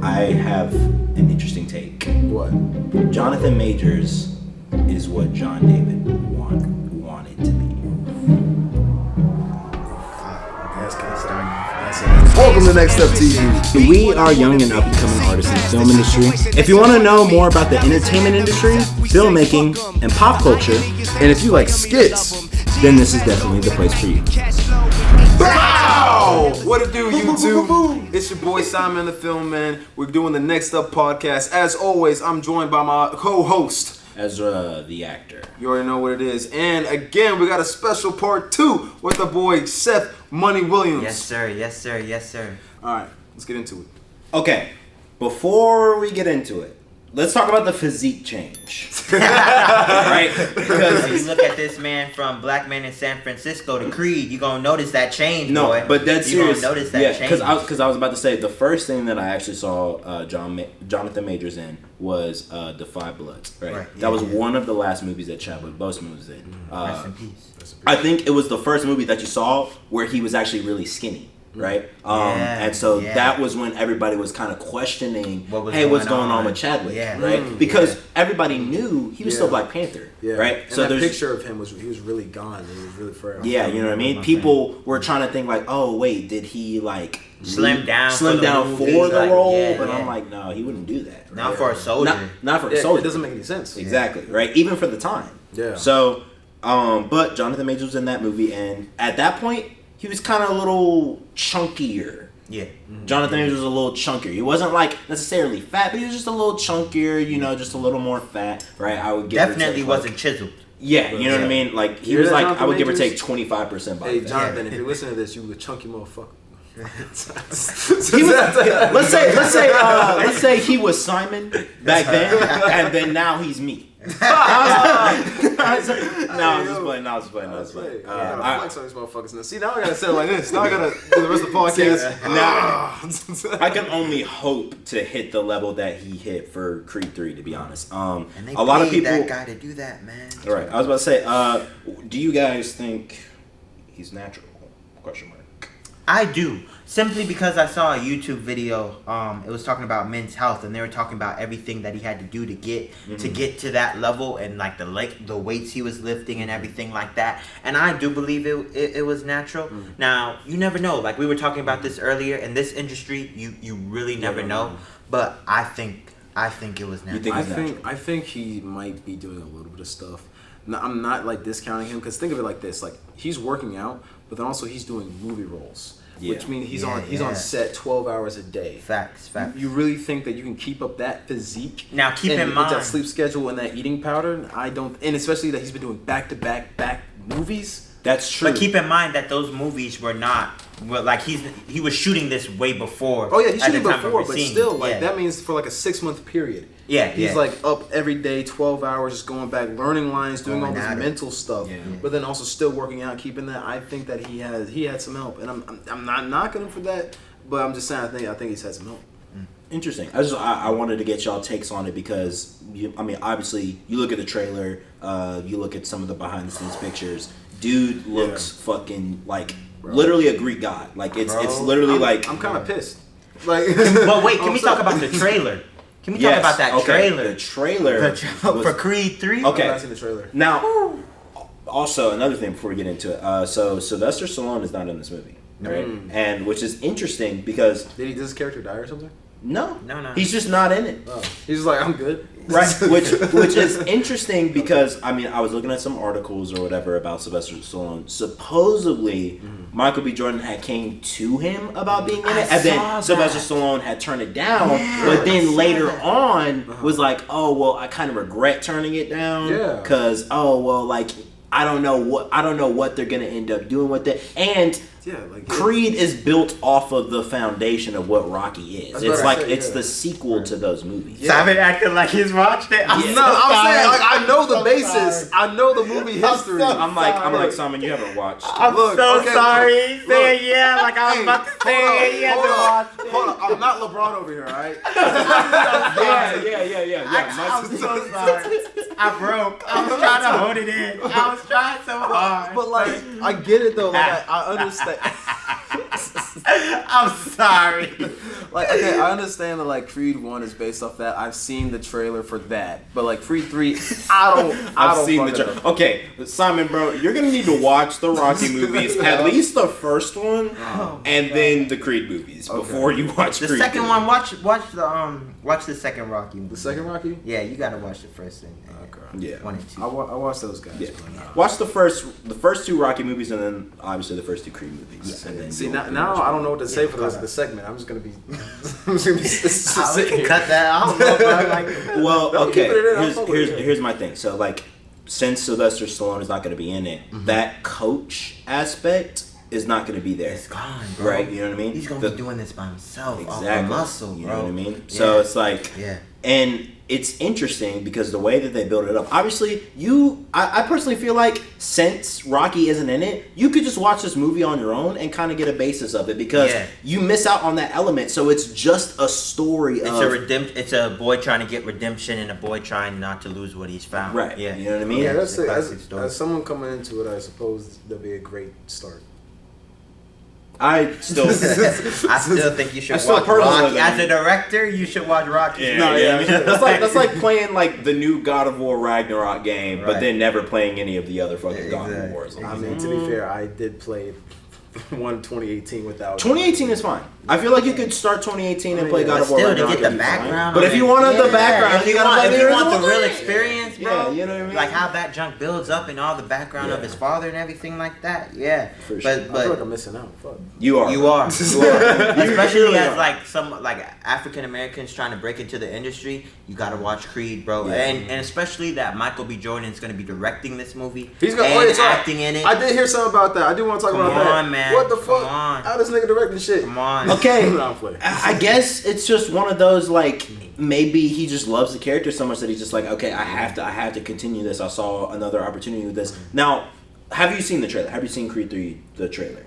I have an interesting take. What? Jonathan Majors is what John David wanted to be. That's kind of starting. Welcome to Nextuptv. We are young and up-and-coming artists in the film industry. If you want to know more about the entertainment industry, filmmaking, and pop culture, And if you like skits, then this is definitely the place for you. Bow! What it do, YouTube? It's your boy Simon the Film Man. We're doing the Next Up podcast. As always, I'm joined by my co-host, Ezra, the actor. You already know what it is. And again, we got a special part 2 with the boy Seth Money Williams. Yes, sir. Yes, sir. Yes, sir. All right, let's get into it. Okay, before we get into it, let's talk about the physique change. Right? Because if you look at this man from Black Man in San Francisco to Creed, you're going to notice that change, No, boy. but that's You're serious. going to notice that change. Because I was about to say, the first thing that I actually saw Jonathan Majors in was Defy Bloods. Right? That was one of the last movies that Chadwick Boseman was in. Rest in peace. I think it was the first movie that you saw where he was actually really skinny. Right, and so that was when everybody was kind of questioning, what's going on with Chadwick, right? Because everybody knew he was still Black Panther, right? And so that picture of him he was really gone. He was really frail. Yeah, you know what I mean. People were trying to think like, oh wait, did he like slim down for the role? But I'm like, no, he wouldn't do that. Not for a soldier. Not for a soldier. It doesn't make any sense. Exactly, right? Even for the time. Yeah. So, but Jonathan Majors was in that movie, and at that point, he was kind of a little chunkier. Yeah. Jonathan Majors was a little chunkier. He wasn't like necessarily fat, but he was just a little chunkier, just a little more fat, right? I would definitely wasn't chiseled. Yeah, you know what I mean? Like he was like, I would give or take 25% body fat. Hey Jonathan, if you listen to this, you a chunky motherfucker. Let's say he was Simon back then, and then now he's me. I was just playing. I gotta flex on these motherfuckers now. See, now I gotta say it like this. Now I gotta do the rest of the podcast. Now I can only hope to hit the level that he hit for Creed 3. To be honest, and they a lot of people that guy to do that, man. All right, I was about to say, do you guys think he's natural? Question mark. I do. Simply because I saw a YouTube video, it was talking about men's health, and they were talking about everything that he had to do to get to that level, and like the weights he was lifting and everything like that. And I do believe it was natural. Now you never know. Like we were talking about this earlier, in this industry, you really never know. But I think it was natural. I think he might be doing a little bit of stuff. Now, I'm not like discounting him, because think of it like this: like he's working out, but then also he's doing movie roles. Which means he's on set 12 hours a day. Facts. You really think that you can keep up that physique? Now keep in mind with that sleep schedule and that eating pattern. I don't, and especially that he's been doing back movies. That's true. But keep in mind that those movies were like he was shooting this way before. Oh yeah, he's shooting before, but still, like that means for like a 6-month period. He's like up every day, 12 hours, just going back, learning lines, doing all this mental stuff, but then also still working out, keeping that. I think that he had some help, and I'm not knocking him for that, but I'm just saying I think he's had some help. Interesting. I wanted to get y'all takes on it because obviously you look at the trailer, you look at some of the behind the scenes pictures. Dude looks fucking like literally a Greek god. Like it's literally like I'm kind of pissed. Like, but wait, can we talk about the trailer? Can we talk about that trailer? The trailer for Creed 3. Okay, I've not seen the trailer. Now, also another thing before we get into it. So Sylvester Stallone is not in this movie, right? And which is interesting because did his character die or something? No. He's just not in it. Oh. He's just like, I'm good. Right, which is interesting because I was looking at some articles or whatever about Sylvester Stallone. Supposedly, Michael B. Jordan had came to him about being in it, and then Sylvester Stallone had turned it down. But then later on was like, oh well, I kind of regret turning it down because I don't know what they're gonna end up doing with it. And Creed is built off of the foundation of what Rocky is. It's the sequel to those movies. Simon acting like he's watched it. I'm saying I know the basis. I know the movie history. I'm like Simon, you haven't watched. I'm sorry. Say like I was about to say Hold on, I'm not LeBron over here, all right? Yeah. I'm so sorry. I broke. I was trying to hold it in. I was trying so hard. But like, I get it though. Like, I understand. I'm sorry. like, okay, I understand that like Creed 1 is based off that. I've seen the trailer for that, but like Creed 3, I've seen the trailer. Okay, Simon, bro, you're gonna need to watch the Rocky movies, at least the first one, and then the Creed movies before you watch the Creed. The second one, watch the second Rocky movie. The second Rocky? Yeah, you gotta watch the first one. Yeah, 1 and 2. I watched those guys. Yeah. Watch the first two Rocky movies, and then obviously the first two Creed movies. And then see now I don't know what to say for the segment. I'm just gonna be. I'm just we can cut that out. Well, okay. Here's my thing. So like, since Sylvester Stallone is not going to be in it, that coach aspect is not going to be there. It's gone, bro. Right? You know what I mean? He's going to be doing this by himself. Exactly. Off the muscle, bro. You know what I mean? So it's like, and it's interesting because the way that they build it up. Obviously, I personally feel like since Rocky isn't in it, you could just watch this movie on your own and kind of get a basis of it because you miss out on that element. So it's just a story It's a boy trying to get redemption and a boy trying not to lose what he's found. Right. Yeah. You know what I mean? Yeah, that's it. As someone coming into it, I suppose that'd be a great start. I still think you should watch Rocky. As a director, you should watch Rocky. Yeah. That's like playing like the new God of War Ragnarok game, but then never playing any of the other fucking God of Wars. I mean, to be fair, I did play 2018 without. 2018 is fine. I feel like you could start 2018 and play God of War. Still to get the background. But if you wanted the background, you gotta if you want the real experience, bro. Yeah, you know what I mean. Like how that junk builds up and all the background of his father and everything like that. Yeah, for sure. But I feel like I'm missing out. Fuck. You are. Especially as like some like African Americans trying to break into the industry. You gotta watch Creed, bro. Yeah. And especially that Michael B. Jordan is gonna be directing this movie. He's gonna acting in it. I did hear something about that. I do want to talk about that. Come on, man. What the fuck? How this nigga directing shit? Come on. Okay, I guess it's just one of those like maybe he just loves the character so much that he's just like, okay, I have to continue this. I saw another opportunity with this. Now, have you seen the trailer? Have you seen Creed 3 the trailer?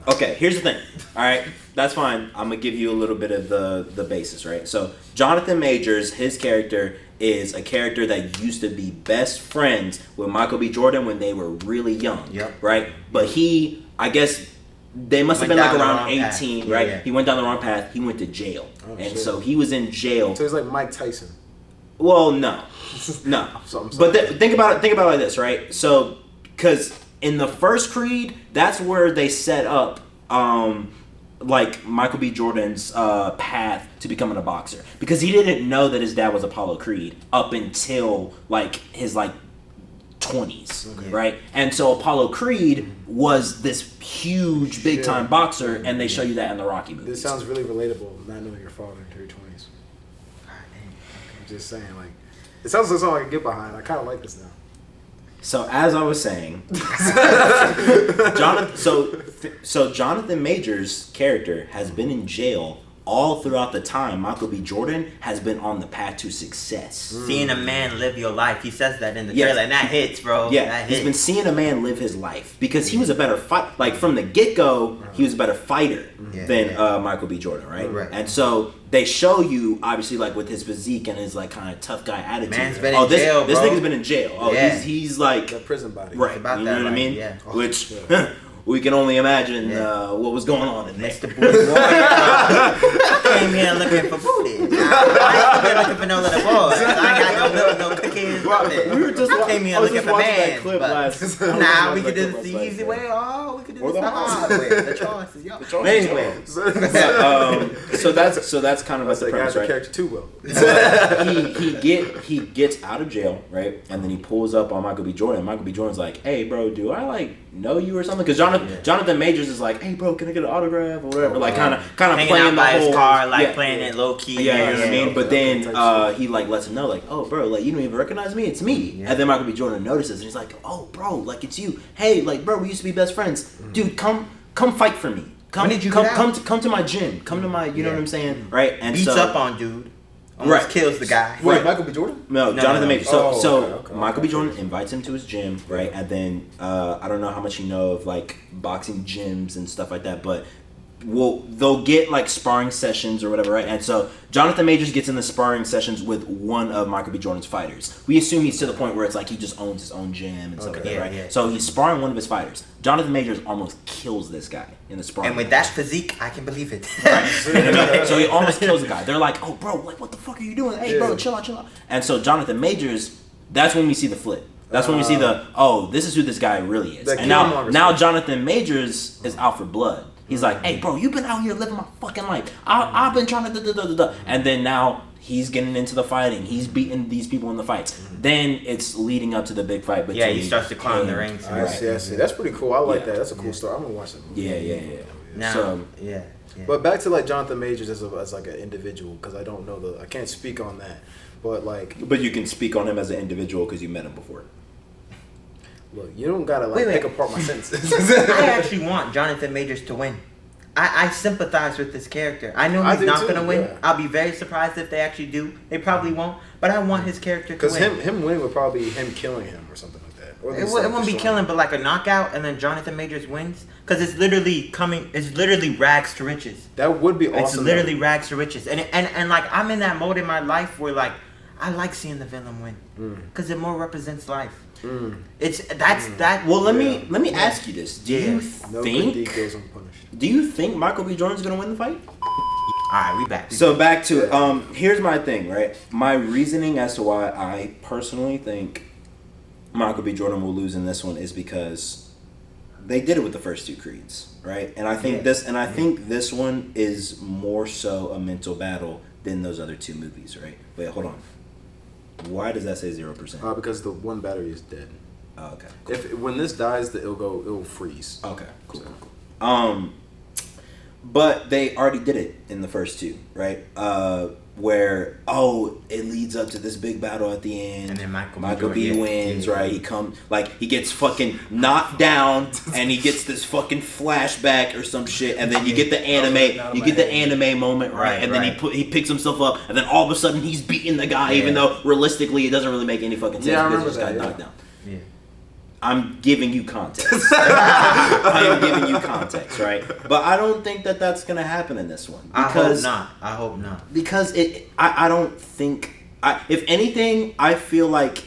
Okay, here's the thing. All right, that's fine. I'm gonna give you a little bit of the basis, right? So Johnathan Majors, his character is a character that used to be best friends with Michael B. Jordan when they were really young. Yep. Right, but I guess. They must have been like around 18, right? Yeah. He went down the wrong path. He went to jail. So he was in jail. So he's like Mike Tyson. Well, no. But think about it like this, right? So, because in the first Creed, that's where they set up like Michael B. Jordan's path to becoming a boxer. Because he didn't know that his dad was Apollo Creed up until like his 20s, right? And so Apollo Creed was this huge, big time boxer, and they show you that in the Rocky movies. This sounds really relatable, not knowing your father into your 20s. I'm just saying, like, it sounds like something I can get behind. I kind of like this now. So as I was saying, Johnathan Majors' character has been in jail all throughout the time. Michael B. Jordan has been on the path to success. Seeing a man live your life. He says that in the trailer, and that hits, bro. Yeah, he's been seeing a man live his life because he was a better fight. Like from the get-go, he was a better fighter than Michael B. Jordan, right? And so they show you, obviously, like with his physique and his like kind of tough guy attitude. Man's been in jail, this bro. nigga's been in jail. He's like a prison body, right? About you that know what I mean? Yeah. Which. We can only imagine what was going on in there. Mr. Boy came here looking for booty. I ain't here looking for no little boys. I ain't got no milk, no cookies. I came here looking for man. Nah, we could do this the easy way, or we could do this the hard way. The choice is yours. Anyway, so that's kind of like the premise, right? Character too well. He gets out of jail, right, and then he pulls up on Michael B. Jordan. Michael B. Jordan's like, "Hey, bro, do I like know you or something?" Because Johnathan Majors is like, "Hey, bro, can I get an autograph or whatever?" Like kind of hanging playing out by the whole his car, like playing it low key. Yeah, you know what I mean. But then he like lets him know, like, "Oh, bro, like you don't even recognize me. It's me." Yeah. And then Michael B. Jordan notices, and he's like, "Oh, bro, like it's you. Hey, like, bro, we used to be best friends. Dude, come fight for me. Come to my gym. Come to my, you know what I'm saying, right?" And beats up on dude. Almost kills the guy. Wait, Michael B. Jordan? No, Johnathan Majors. So Michael B. Jordan invites him to his gym, right? And then I don't know how much you know of like boxing gyms and stuff like that, but they'll get like sparring sessions or whatever, right? And so Johnathan Majors gets in the sparring sessions with one of Michael B. Jordan's fighters. We assume he's to the point where it's like he just owns his own gym and stuff like that, right? Yeah. So he's sparring one of his fighters. Johnathan Majors almost kills this guy in the sparring. And with that physique, I can believe it. Right. So he almost kills the guy. They're like, "Oh, bro, like what the fuck are you doing? Hey, bro, chill out." And so Johnathan Majors, that's when we see the flip. That's when we see this is who this guy really is. And now Johnathan Majors is out for blood. He's like, "Hey, bro, you've been out here living my fucking life. I've been trying to And then now he's getting into the fighting. He's beating these people in the fights. Then it's leading up to the big fight between. Yeah, he starts to climb the ranks. I see. That's pretty cool. I like that. That's a cool story. I'm gonna watch that movie. Yeah. Now, so, yeah. But back to like Johnathan Majors as like an individual, because I don't know I can't speak on that. But you can speak on him as an individual because you met him before. Look, you don't gotta pick apart my sentences. I actually want Johnathan Majors to win. I sympathize with this character. I know he's not gonna win. Yeah. I'll be very surprised if they actually do. They probably won't. But I want his character to win. Because him winning would probably be him killing him or something like that. Or it won't be killing, but like a knockout, and then Johnathan Majors wins. Because it's literally rags to riches. That would be awesome. It's literally rags to riches. And like I'm in that mode in my life where like I like seeing the villain win because it more represents life. That. Well, let me ask you this: Do you think Michael B. Jordan's gonna win the fight? All right, we back. So back to here's my thing, right? My reasoning as to why I personally think Michael B. Jordan will lose in this one is because they did it with the first two Creeds, right? And I think this one is more so a mental battle than those other two movies, right? Wait, hold on. Why does that say 0%? Because the one battery is dead. Oh, okay. Cool. When this dies, it'll freeze. Okay. Cool. But they already did it in the first two, right? Where it leads up to this big battle at the end, and then Michael B wins, right? He gets fucking knocked down, and he gets this fucking flashback or some shit, and then you get the anime moment, right? And then he picks himself up, and then all of a sudden he's beating the guy, even though realistically it doesn't really make any fucking sense because he just got knocked down. Yeah. I'm giving you context. I am giving you context, right? But I don't think that that's going to happen in this one. Because, I hope not. Because I don't think... if anything, I feel like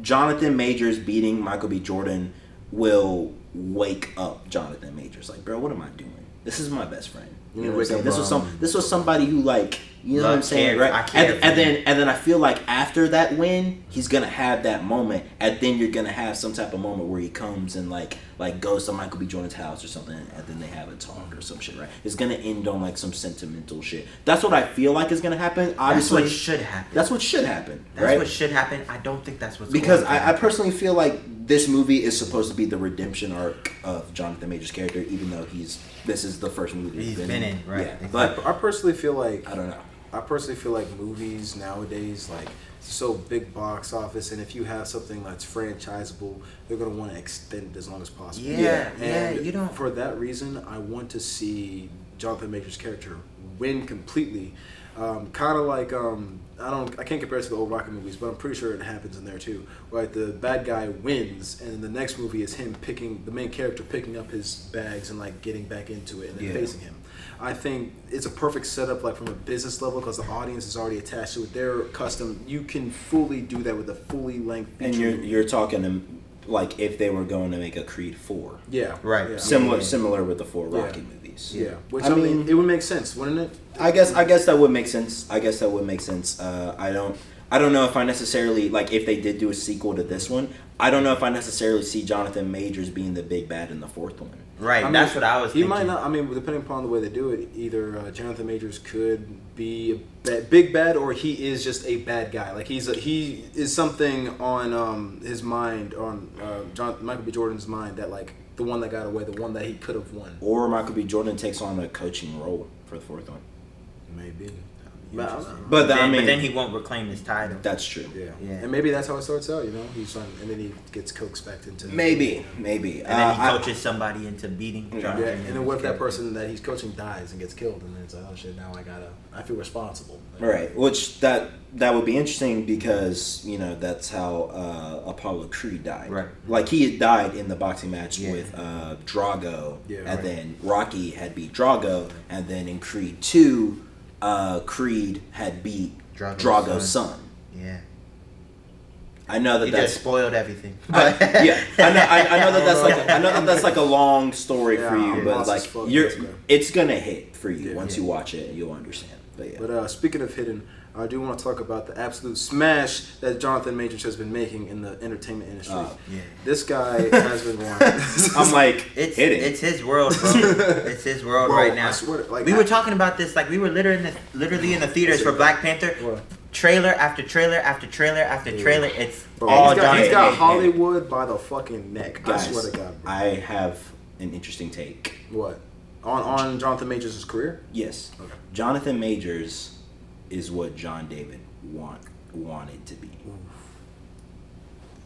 Johnathan Majors beating Michael B. Jordan will wake up Johnathan Majors. Like, bro, what am I doing? This is my best friend. You know what I'm saying? This was somebody who like, you know what I'm saying, right? And then I feel like after that win, he's gonna have that moment, and then you're gonna have some type of moment where he comes and like goes to Michael B. Jordan's house or something, and then they have a talk or some shit, right? It's gonna end on like some sentimental shit. That's what I feel like is gonna happen. Obviously, that's what should happen. That's what should happen. That's what should happen. I don't think that's what's because I personally feel like this movie is supposed to be the redemption arc of Johnathan Majors' character, even though this is the first movie he's been in, right? Yeah, but I personally feel like I don't know. I personally feel like movies nowadays, like, so big box office, and if you have something that's franchisable, they're gonna want to extend it as long as possible. Yeah, you don't. For that reason, I want to see Johnathan Majors' character win completely. Kind of like I can't compare it to the old Rocky movies, but I'm pretty sure it happens in there too. Right, the bad guy wins, and the next movie is him the main character picking up his bags and like getting back into it and then facing him. I think it's a perfect setup, like from a business level, because the audience is already attached to it. They're custom. You can fully do that with a fully length. And you're talking like if they were going to make a Creed 4. Yeah, right. Yeah. Similar with the 4 Rocky movies. Yeah, which I mean, it would make sense, wouldn't it? I guess that would make sense. I don't know if I necessarily like if they did do a sequel to this one. I don't know if I necessarily see Johnathan Majors being the big bad in the fourth one. Right, that's what I was thinking. He might not. I mean, depending upon the way they do it, either Johnathan Majors could be a big bad, or he is just a bad guy. Like he is something on his mind, on Michael B. Jordan's mind, that like the one that got away, the one that he could have won. Or Michael B. Jordan takes on a coaching role for the fourth one. Maybe. But then he won't reclaim his title. That's true. Yeah. And maybe that's how it starts out. He's and then he gets coaxed back into. Maybe. And then he coaches somebody into beating. Yeah. And then what if that person that he's coaching dies and gets killed, and then it's like, oh shit, now I feel responsible. Right. Which that would be interesting because that's how Apollo Creed died. Right. Like he had died in the boxing match with Drago, and then Rocky had beat Drago, and then in Creed 2. Creed had beat Drago's son. Yeah, I know that just spoiled everything. I know that's like a long story for you, but like it's gonna hit for you once you watch it. You'll understand. But speaking of hidden, I do want to talk about the absolute smash that Johnathan Majors has been making in the entertainment industry. This guy has been one. I'm like, it's his world, bro. It's his world right now. I swear, we were talking about this, like we were literally in the theaters for Black Panther. What? Trailer after trailer after trailer after trailer. It's all Johnathan. He's got Hollywood by the fucking neck. Guys, I swear to God. Bro. I have an interesting take. What? On Johnathan Majors' career? Yes. Okay. Johnathan Majors is what John David wanted to be.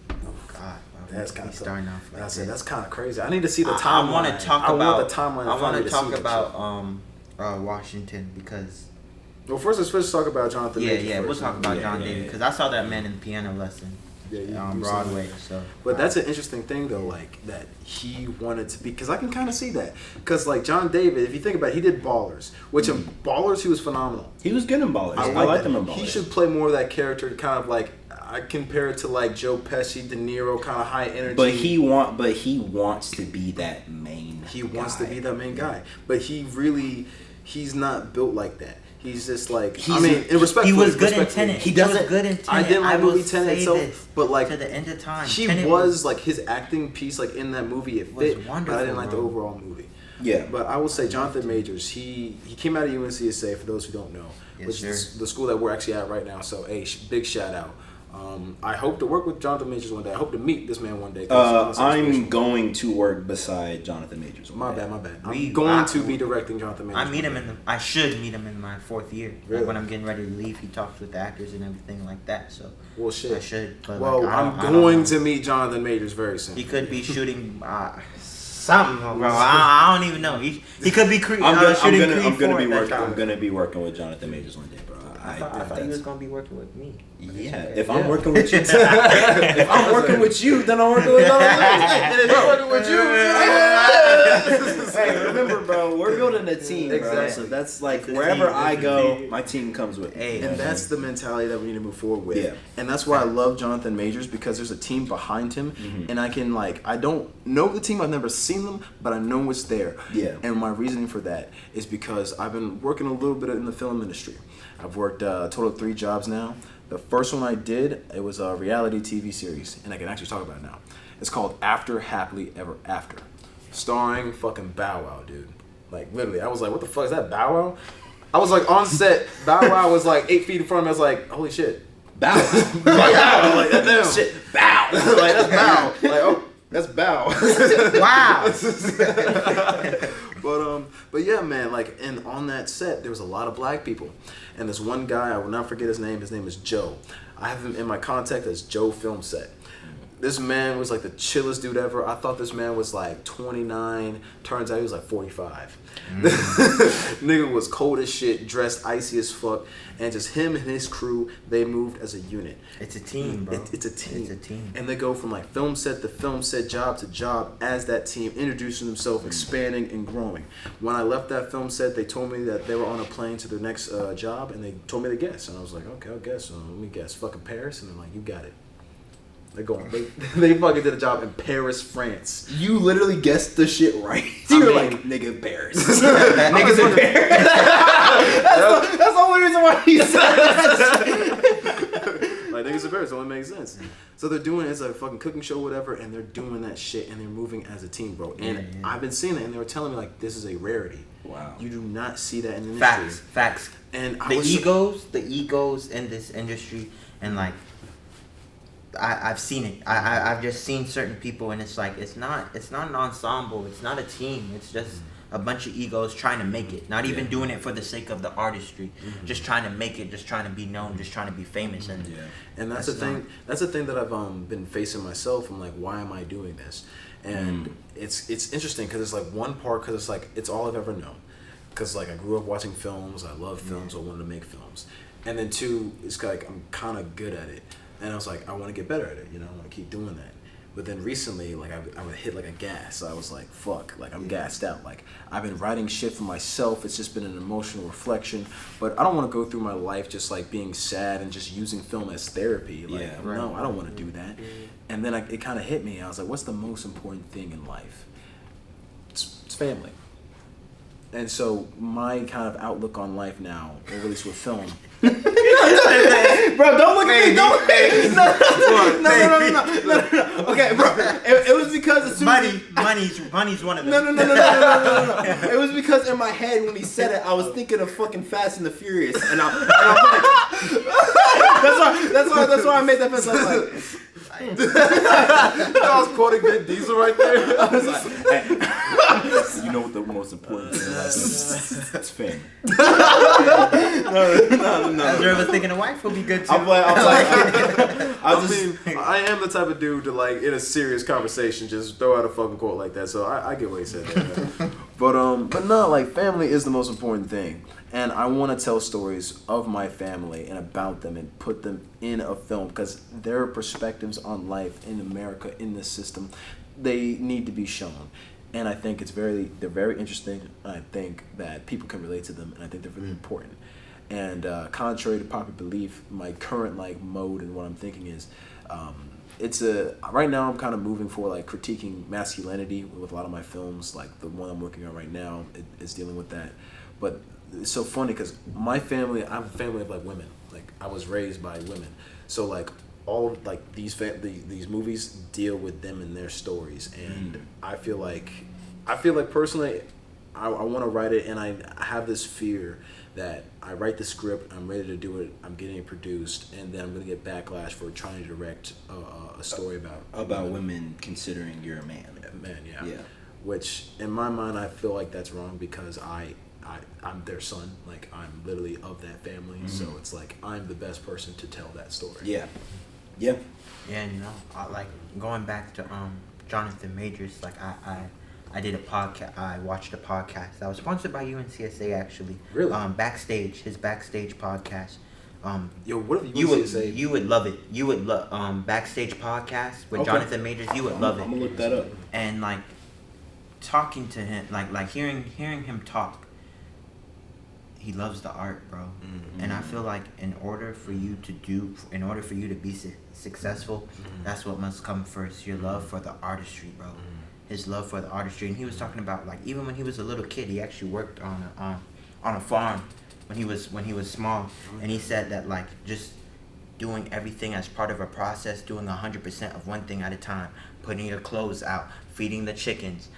Oh God, that's kind of starting off. That's kind of crazy. I need to see the timeline. I want to talk about the timeline. I want to talk about Washington because. Well, first let's talk about Johnathan Majors. Yeah, we'll talk about John David because I saw that man in the piano lesson. On Broadway. So, but that's an interesting thing though, like that he wanted to be, because I can kind of see that, because like John David, if you think about it, he did Ballers, which in Ballers he was phenomenal. He was good in Ballers. I liked him in Ballers. He should play more of that character, kind of like I compare it to like Joe Pesci, De Niro, kind of high energy. But he wants to be that main. He wants to be that main guy, but he's not built like that. He's just like, in respect. He was good in Tenet. He was good in Tenet. I didn't like movie Tenet itself, but like to the end of time, he was like his acting piece, like in that movie, it fit. But I didn't like the overall movie. Yeah, but I will say Johnathan Majors. He came out of UNCSA, for those who don't know, which is the school that we're actually at right now. So big shout out. I hope to work with Johnathan Majors one day. I hope to meet this man one day. I'm going to work beside Johnathan Majors. My bad. I'm going to be directing Johnathan Majors. I should meet him in my 4th year. Really? Like when I'm getting ready to leave, he talks with the actors and everything like that. So shit. I should. But I'm going to meet Johnathan Majors very soon. He could be shooting something, bro. I don't even know. He could be shooting. I'm gonna be working with Johnathan Majors one day, bro. I thought he was gonna be working with me. Yeah, if I'm working with you, if I'm working with you, then I'm working with Johnathan. And if I'm working with you, hey, remember, bro, we're building a team, bro. Exactly. So that's like wherever I go, my team comes with me. And that's the mentality that we need to move forward with. Yeah. And that's why I love Johnathan Majors, because there's a team behind him, and I can I don't know the team, I've never seen them, but I know it's there. Yeah. And my reasoning for that is because I've been working a little bit in the film industry. I've worked a total of 3 jobs now. The first one I did, it was a reality TV series, and I can actually talk about it now. It's called After Happily Ever After, starring fucking Bow Wow, dude. Like, literally, I was like, what the fuck, is that Bow Wow? I was like, on set, Bow Wow was like 8 feet in front of me. I was like, holy shit. Bow. Bow. Like, that's shit. Bow. Like, that's Bow. Like, oh, that's Bow. Wow. But yeah, man, like, and on that set, there was a lot of black people. And this one guy, I will not forget his name is Joe. I have him in my contact as Joe Film Set. This man was like the chillest dude ever. I thought this man was like 29. Turns out he was like 45. Nigga was cold as shit, dressed icy as fuck, and just him and his crew, they moved as a unit. It's a team, bro. It's a team. It's a team. And they go from like film set to film set, job to job as that team, introducing themselves, expanding and growing. When I left that film set, they told me that they were on a plane to their next job, and they told me to guess. And I was like, okay, I'll guess. So let me guess. Fucking Paris. And they're like, you got it. They're going. They fucking did a job in Paris, France. You literally guessed the shit right. You were like, nigga, Paris. Niggas in Paris. That's the only reason why he said that. Like, niggas in Paris, it only makes sense. So they're doing, it's a fucking cooking show, whatever, and they're doing that shit, and they're moving as a team, bro. And I've been seeing it, and they were telling me, like, this is a rarity. Wow. You do not see that in the industry. Facts. And the egos in this industry, and like, I've seen it. I've just seen certain people, and it's like it's not an ensemble. It's not a team. It's just a bunch of egos trying to make it, not even doing it for the sake of the artistry, just trying to make it, just trying to be known, just trying to be famous. And that's the thing. That's the thing that I've been facing myself. I'm like, why am I doing this? And it's interesting because it's like one part because it's like it's all I've ever known. Because like I grew up watching films, I love films, I wanted to make films, and then two, it's like I'm kind of good at it, and I was like I want to get better at it, I want to keep doing that. But then recently, like I would hit like a gas. So I was like, fuck, like I'm gassed out. Like I've been writing shit for myself. It's just been an emotional reflection. But I don't want to go through my life just like being sad and just using film as therapy. Like, no, I don't want to do that. And then it kind of hit me. I was like, what's the most important thing in life? It's family. And so my kind of outlook on life now, or at least with film. Bro, don't look at me. Don't look at me. No. Okay, bro. It was because as soon money's one of them. No. It was because in my head when he said it, I was thinking of fucking Fast and the Furious, and I'm like, that's why I made that face. I was like. I was quoting Vin Diesel right there. I was like, hey, you know what the most important thing in life is? It's family. No. Ezra was thinking a wife will be good too. I am the type of dude to like in a serious conversation just throw out a fucking quote like that. So I get what he said there. But no, like family is the most important thing. And I want to tell stories of my family and about them and put them in a film because their perspectives on life in America, in this system, they need to be shown. And I think they're very interesting. I think that people can relate to them, and I think they're really important. And contrary to popular belief, my current like mode and what I'm thinking is, right now I'm kind of moving for like critiquing masculinity with a lot of my films. Like the one I'm working on right now is dealing with that, but. It's so funny because I have a family of like women. Like I was raised by women, so like all of like these movies deal with them and their stories, and I feel like personally, I want to write it, and I have this fear that I write the script, I'm ready to do it, I'm getting it produced, and then I'm gonna get backlash for trying to direct a story about women considering you're a man. Yeah. Which in my mind I feel like that's wrong because I'm their son, like I'm literally of that family, so it's like I'm the best person to tell that story. Yeah, and like going back to Johnathan Majors, like I did a podcast. I watched a podcast that was sponsored by UNCSA actually. Really? His backstage podcast. Yo, what if UNCSA? You would love it. You would love backstage podcast with Johnathan Majors. You would love it. I'm gonna look that up. And like talking to him, like hearing him talk. He loves the art, bro. And I feel like in order for you to be successful, that's what must come first. Your love for the artistry, bro. His love for the artistry. And he was talking about like even when he was a little kid, he actually worked on a farm when he was small. And he said that like just doing everything as part of a process, doing 100% of one thing at a time, putting your clothes out, feeding the chickens,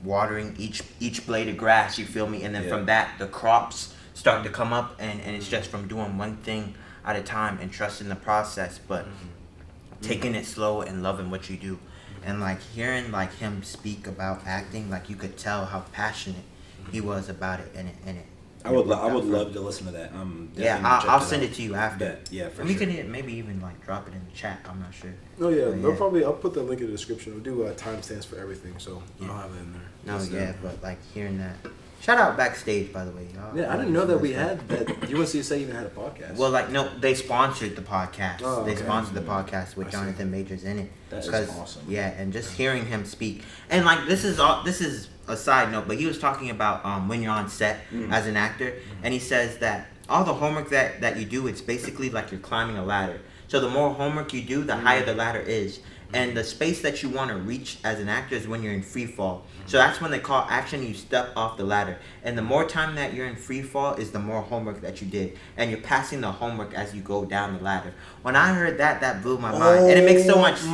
watering each blade of grass, you feel me? And then from that, the crops start to come up, and it's just from doing one thing at a time and trusting the process, but taking it slow and loving what you do. And like hearing like him speak about acting, like you could tell how passionate he was about it, and it I would love to listen to that. I'll send it to you after. Yeah, for and sure. We could maybe even like drop it in the chat. I'm not sure. Oh yeah, I'll put the link in the description. We'll do timestamps for everything, so I'll have it in there. But like hearing that. Shout out Backstage, by the way. Yeah, I didn't know that we had that. UNCSA even had a podcast. Well, like no, they sponsored the podcast. Oh, okay. They sponsored the podcast with Johnathan Majors in it. That's awesome. Yeah, and just hearing him speak, and like this is a side note, but he was talking about when you're on set as an actor, and he says that all the homework that you do, it's basically like you're climbing a ladder. So the more homework you do, the higher the ladder is. And the space that you want to reach as an actor is when you're in free fall. So that's when they call action, you step off the ladder. And the more time that you're in free fall is the more homework that you did. And you're passing the homework as you go down the ladder. When I heard that blew my mind. And it makes so much sense.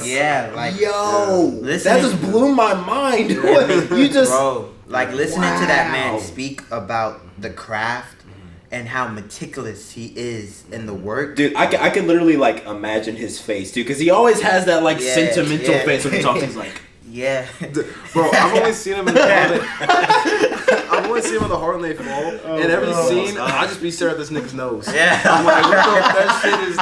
Yeah. Like, that just blew my mind. You just... Bro, like listening to that man speak about the craft and how meticulous he is in the work. Dude, I can literally like imagine his face, dude, because he always has that like sentimental face when he talks. He's like, Yeah. Bro, I've only seen him in the I've only seen him in the Heart and They Fall, and every scene, I just be staring at this nigga's nose. Yeah. I'm like, what the that shit is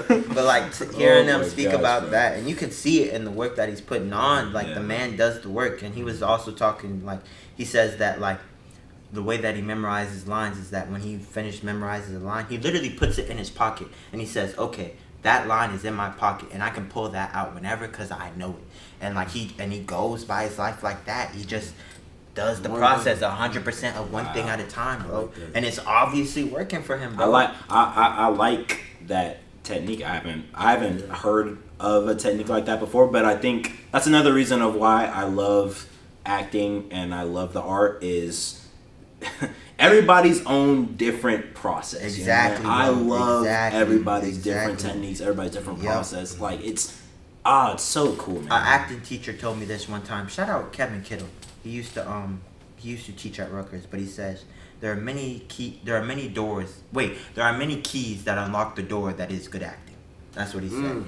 this? But like hearing them speak about that, and you can see it in the work that he's putting on. Like the man does the work, and he was also talking like he says that like the way that he memorizes lines is that when he finished memorizing a line, he literally puts it in his pocket, and he says, "Okay, that line is in my pocket, and I can pull that out whenever because I know it." And like he goes by his life like that. He just does the process 100% of one thing at a time, bro. And it's obviously working for him, bro. I like that technique. I haven't heard of a technique like that before, but I think that's another reason of why I love acting and I love the art is everybody's own different process. Exactly. You know? I love everybody's different techniques, everybody's different process. Like it's so cool, man. Our acting teacher told me this one time. Shout out Kevin Kittle. He used to teach at Rutgers, but he says there are many keys that unlock the door that is good acting. That's what he said.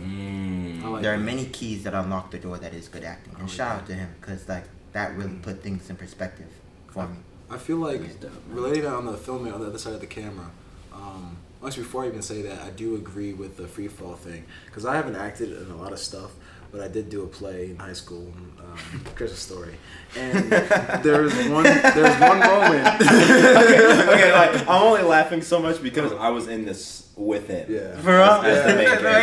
There are many keys that unlock the door that is good acting. And shout out to him because like that really put things in perspective for me. I feel like relating on the filming on the other side of the camera. Actually, before I even say that, I do agree with the free fall thing because I haven't acted in a lot of stuff, but I did do a play in high school, Christmas Story, and there's one moment. okay, like I'm only laughing so much because I was in this with it. Yeah, for real.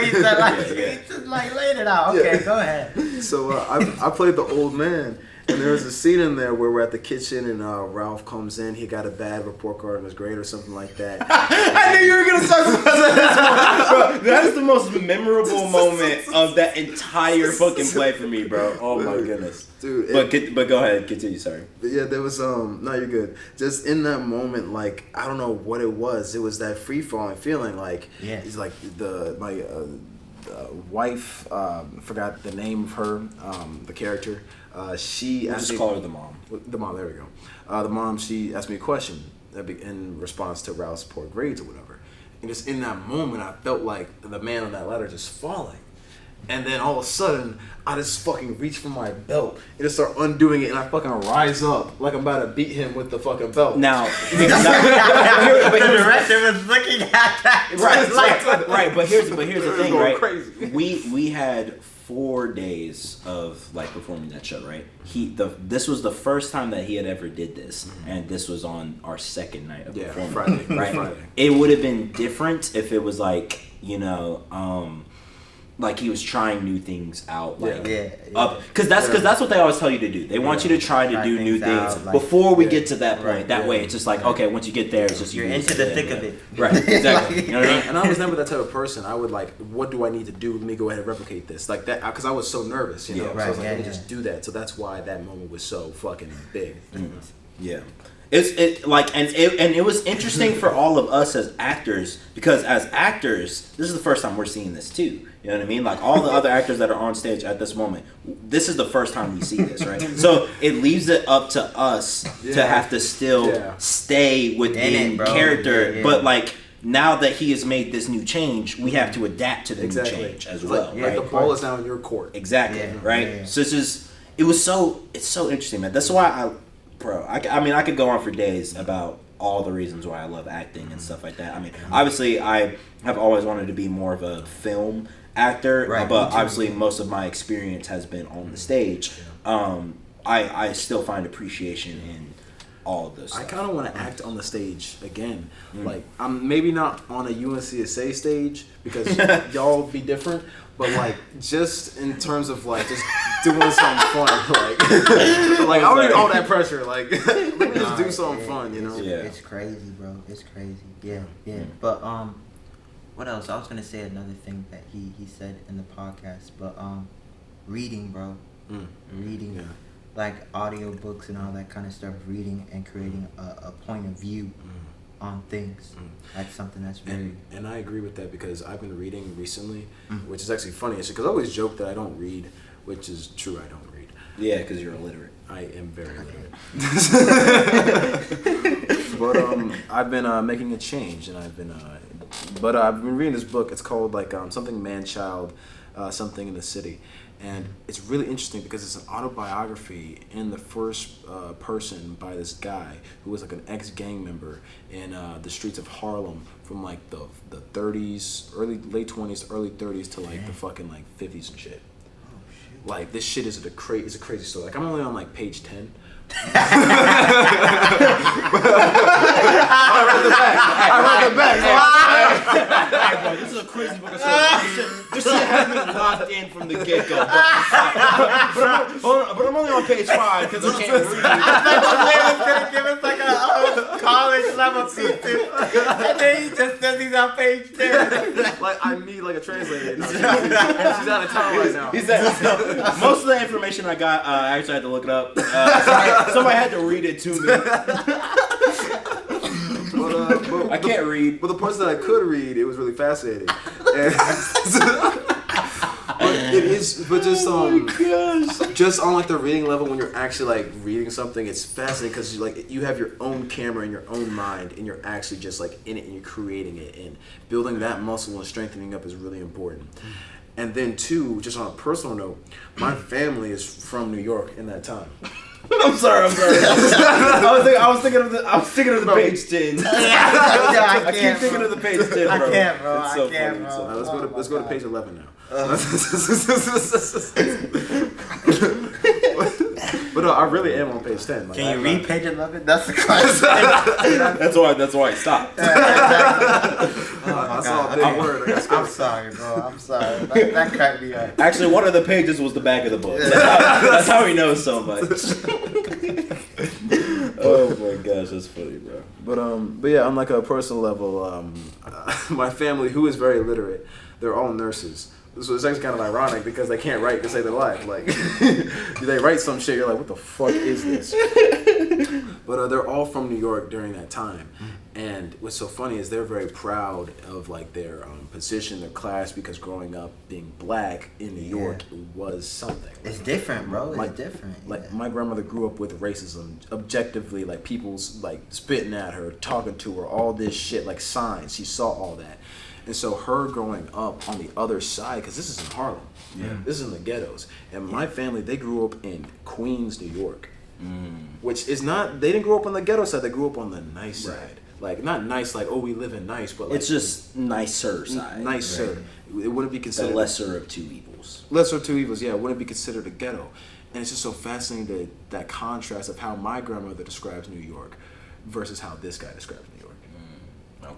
He's just like laid it out. Okay, go ahead. So I played the old man. And there was a scene in there where we're at the kitchen and Ralph comes in. He got a bad report card in his grade or something like that. I knew you were going to talk about that. Bro, that is the most memorable moment of that entire fucking play for me, bro. Oh my goodness. Dude. But go ahead. Continue. Sorry. Yeah, there was, no, you're good. Just in that moment, like, I don't know what it was. It was that free-falling feeling. Like, he's like, my wife, forgot the name of her, the character. She asked me, call her the mom. The mom, there we go. The mom, she asked me a question in response to Ralph's poor grades or whatever. And just in that moment, I felt like the man on that ladder just falling. And then all of a sudden, I just fucking reach for my belt and just start undoing it, and I fucking rise up like I'm about to beat him with the fucking belt. Now, the director was looking at that. Right. But here's the thing, right? Crazy. We had 4 days of like performing that show, right? This was the first time that he had ever did this, and this was on our second night of performing. Friday, right? Friday. It would have been different if it was like like he was trying new things out, like because that's what they always tell you to do. They want you to try to do new things before we get to that point. That way, it's just like okay, once you get there, it's just you're into the thick of it, right? Exactly. You know what I mean? And I was never that type of person. I would like, what do I need to do? Let me go ahead and replicate this, like that, because I was so nervous, you know. So I was like, let me just do that. So that's why that moment was so fucking big. Yeah. It was interesting for all of us as actors because as actors, this is the first time we're seeing this too. You know what I mean? Like all the other actors that are on stage at this moment, this is the first time we see this, right? So it leaves it up to us to have to still stay within character, but like now that he has made this new change, we have to adapt to the new change as well. Like the ball is now in your court. Exactly, right? Yeah. So it's so interesting, man. That's why I mean, I could go on for days about all the reasons why I love acting and stuff like that. I mean, obviously, I have always wanted to be more of a film actor, but obviously, most of my experience has been on the stage. I still find appreciation in all of this stuff. I kind of want to act on the stage again. Like, I'm maybe not on a UNCSA stage because y'all be different, but like just in terms of like just doing something fun, like I don't need all that pressure. Like let me just do something fun, you know? It's crazy, bro. It's crazy. Yeah. But what else? I was gonna say another thing that he said in the podcast, but reading, bro. Reading, like audiobooks and all that kind of stuff. Reading and creating a point of view on things. That's something that's very... And I agree with that because I've been reading recently, which is actually funny. Because I always joke that I don't read, which is true, I don't read. Yeah, because you're illiterate. I am very illiterate. But I've been making a change, and I've been reading this book. It's called like something man-child, something in the city. And it's really interesting because it's an autobiography in the first person by this guy who was like an ex-gang member in the streets of Harlem from like the 30s, late 20s, early 30s to like the fucking like 50s and shit. Like this shit is a crazy story. Like I'm only on like page 10. I read the back. This is a crazy book of stories. This shit has me locked in from the get-go. But I'm only on page 5 because I can't read. I thought Jose was gonna give us like a college level P2, and then he just says he's on page 10. Like I need like a translator. She's out of town right now. He said, most of the information I got, I actually had to look it up. Somebody had to read it to me. But I can't read. But the parts that I could read, it was really fascinating. And but it is, but just on like the reading level, when you're actually like reading something, it's fascinating because you have your own camera in your own mind, and you're actually just like in it, and you're creating it, and building that muscle and strengthening up is really important. And then too, just on a personal note, my family is from New York in that time. I'm sorry. I was thinking of the page 10. I keep thinking of the page 10, bro. I can't, bro. It's so I can't, funny. bro. So, let's go to page 11 now. But no, I really am on page 10. Like, Can you read page 11? That's the question. That's why I stopped. I saw a big word. I'm sorry, bro. I'm sorry. That cracked me up. Actually, one of the pages was the back of the book. That's how he knows so much. Oh my gosh, that's funny, bro. But yeah, on like a personal level, my family, who is very literate, they're all nurses. So it's actually kind of ironic because they can't write to save their life. Like, they write some shit, you're like, what the fuck is this? But they're all from New York during that time. And what's so funny is they're very proud of like their position, their class, because growing up being black in New York was something. It's different, bro. It's different. Like my grandmother grew up with racism, objectively, like people's like spitting at her, talking to her, all this shit, like signs. She saw all that. And so her growing up on the other side, because this is in Harlem, this is in the ghettos, and my family, they grew up in Queens, New York, which is not, they didn't grow up on the ghetto side, they grew up on the nice side. Like, not nice like, oh, we live in nice, but like... It's just nicer side. Nicer. Right? It wouldn't be considered... The lesser of two evils. Lesser of two evils, yeah. It wouldn't be considered a ghetto. And it's just so fascinating that contrast of how my grandmother describes New York versus how this guy describes New York.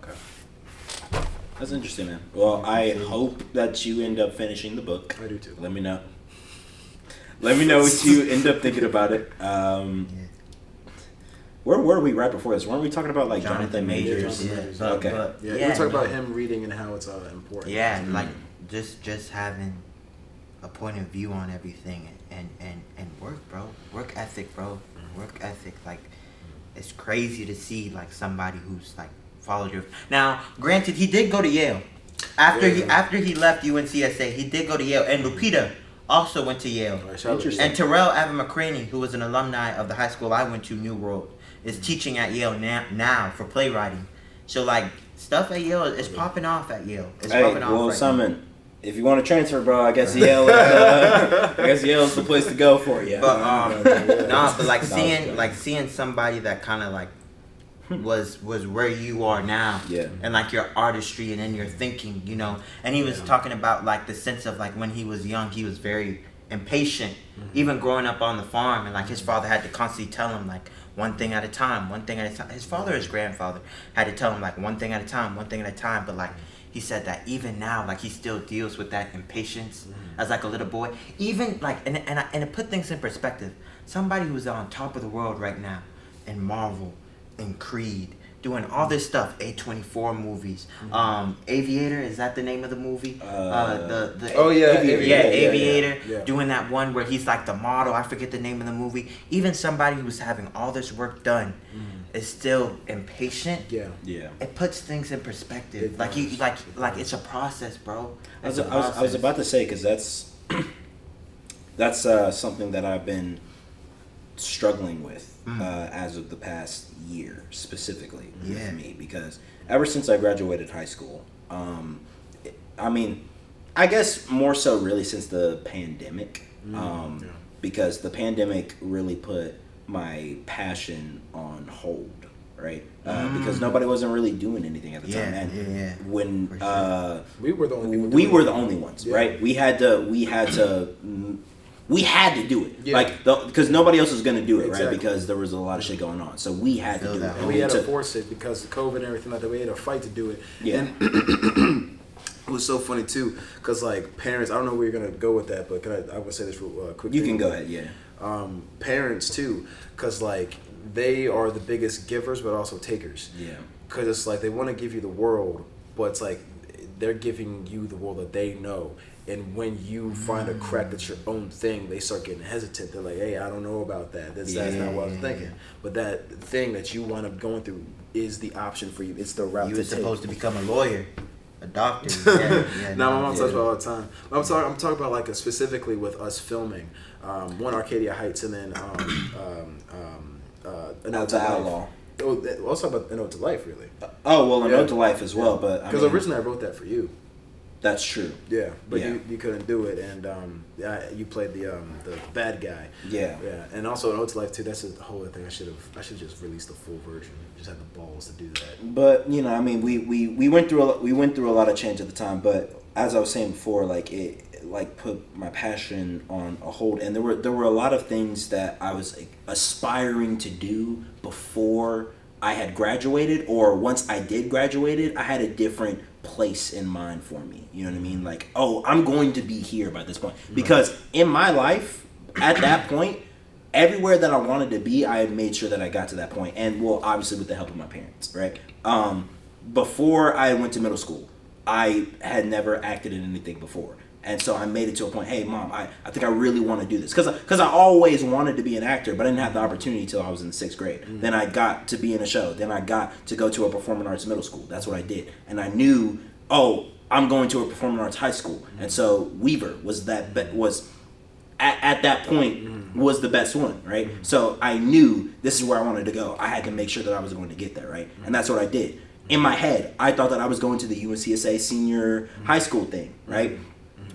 Okay. That's interesting, man. Well, I hope that you end up finishing the book. I do too. Let me know. Let me know what you end up thinking about it. Where were we right before this? Weren't we talking about like Johnathan Majors? Yeah. Okay. We were talking about him reading and how it's important. Yeah, like just having a point of view on everything and work, bro. Work ethic, bro. Work ethic. Like, it's crazy to see like somebody who's like followed your. Now, granted, he did go to Yale. After he left UNCSA, he did go to Yale, and Lupita also went to Yale. Interesting. And Terrell Avon McCraney, who was an alumni of the high school I went to, New World, is teaching at Yale now for playwriting. So like stuff at Yale is popping off at Yale. It's popping off. Well, Simon, if you want to transfer, bro, I guess Yale is the place to go for you. But but like seeing somebody that kind of like was where you are now, and like your artistry and in your thinking, you know. And he was talking about like the sense of like when he was young, he was very impatient, even growing up on the farm, and like his father had to constantly tell him like one thing at a time. His father, his grandfather, had to tell him like one thing at a time. But like he said that even now, like he still deals with that impatience as like a little boy. Even like and to put things in perspective, somebody who's on top of the world right now in Marvel, in Creed, doing all this stuff, A24 movies, Aviator, is that the name of the movie? Aviator, doing that one where he's like the model, I forget the name of the movie. Even somebody who's having all this work done is still impatient. It puts things in perspective. Like it's a process, bro. I was about to say, because that's something that I've been struggling with as of the past year specifically with me, because ever since I graduated high school, I I guess more so really since the pandemic, because the pandemic really put my passion on hold, right? Because nobody wasn't really doing anything at the time, and when we were the only ones, right? We had to do it, because nobody else was going to do it, right? Because there was a lot of shit going on, so we had to do it. And we had to force it because of COVID and everything like that. We had to fight to do it. Yeah. And it was so funny too, because like parents, I don't know where you're gonna go with that, but I would say this real quick. You can go ahead, yeah. Parents too, because like they are the biggest givers, but also takers. Yeah. Because it's like they want to give you the world, but it's like they're giving you the world that they know. And when you find a crack that's your own thing, they start getting hesitant. They're like, "Hey, I don't know about that. That's not what I was thinking." But that thing that you wind up going through is the option for you. It's the route. You were supposed to become a lawyer. A doctor. No, my mom talks about it all the time. I'm talking about like specifically with us filming. One Arcadia Heights, and then An Ode to Outlaw. Let's talk about An Ode to Life, really. An Ode to Life as well, but because originally I wrote that for you. That's true. Yeah, but you couldn't do it, and you played the bad guy. Yeah. Yeah, and also An Ode to Life too. That's a whole other thing. I should just release the full version. Just had the balls to do that. But I mean, we went through a lot of change at the time. But as I was saying before, like it put my passion on a hold, and there were a lot of things that I was aspiring to do before I had graduated, or once I did graduated, I had a different place in mind for me. You know what I mean? Like, oh, I'm going to be here by this point. Because in my life, at that point, everywhere that I wanted to be, I had made sure that I got to that point. And, well, obviously with the help of my parents, right? Before I went to middle school, I had never acted in anything before. And so I made it to a point, hey, Mom, I think I really want to do this. Because I always wanted to be an actor, but I didn't have the opportunity until I was in 6th grade. Mm-hmm. Then I got to be in a show. Then I got to go to a performing arts middle school. That's what I did. And I knew, I'm going to a performing arts high school. Mm-hmm. And so Weaver was at that point, was the best one, right? Mm-hmm. So I knew this is where I wanted to go. I had to make sure that I was going to get there, right? Mm-hmm. And that's what I did. In my head, I thought that I was going to the UNCSA senior high school thing, right?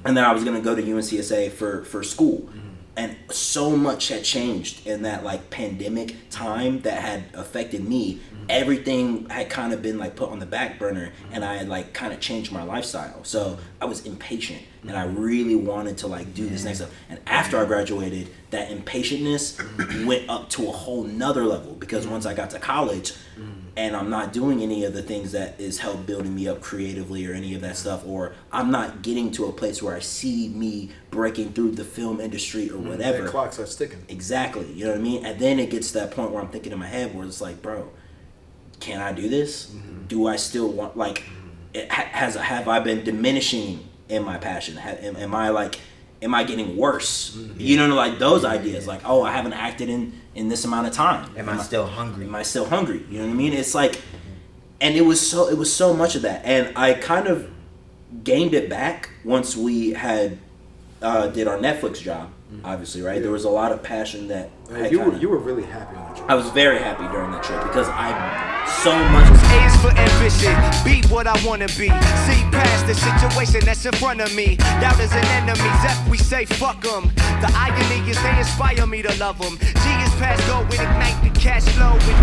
And then I was going to go to UNCSA for school. Mm-hmm. And so much had changed in that like pandemic time that had affected me. Mm-hmm. Everything had kind of been like put on the back burner, and I had like kind of changed my lifestyle. So I was impatient, and I really wanted to like do this next stuff. And after I graduated, that impatientness went up to a whole nother level, because once I got to college, and I'm not doing any of the things that is help building me up creatively or any of that stuff, or I'm not getting to a place where I see me breaking through the film industry or whatever. The clocks are sticking. Exactly. You know what I mean? And then it gets to that point where I'm thinking in my head where it's like, bro, can I do this? Mm-hmm. Do I still want, like, have I been diminishing in my passion? Am I getting worse? Mm-hmm. You know, like those ideas, like, I haven't acted in this amount of time. Am I still hungry? Am I still hungry? You know what I mean? It's like, and it was so much of that, and I kind of gained it back once we had did our Netflix job. Obviously, right? Yeah. There was a lot of passion that you were really happy on the trip. I was very happy during that trip because I so much. A is for ambition, be what I wanna be. See past the situation that's in front of me. Doubt is an enemy. Zep, we say fuck them. The irony is they inspire me to love them. G is past go with ignite the cash flow with